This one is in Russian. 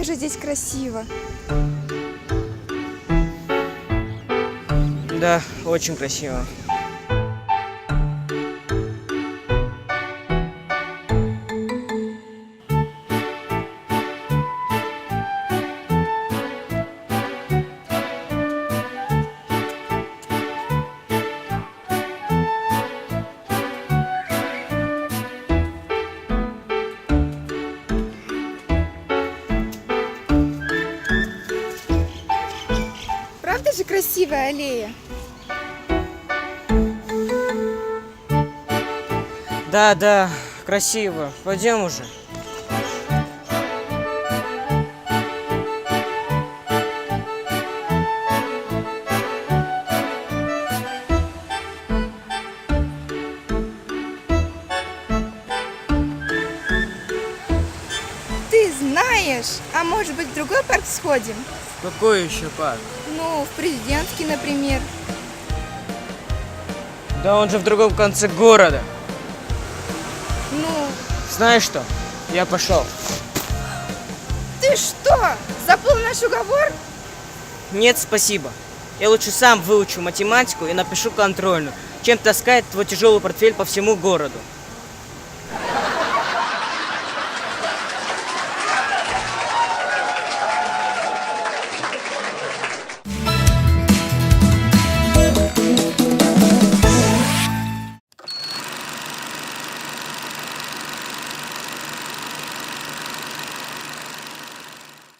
как же здесь красиво. Да, очень красиво. Правда же красивая аллея? Да, да, красиво. Пойдем уже. Ты знаешь, а может быть в другой парк сходим? Какой еще парк? Ну, в Президентский, например. Да он же в другом конце города. Ну, Знаешь что? Я пошел. ты что, забыл наш уговор? Нет, спасибо. Я лучше сам выучу математику и напишу контрольную, чем таскать твой тяжелый портфель по всему городу.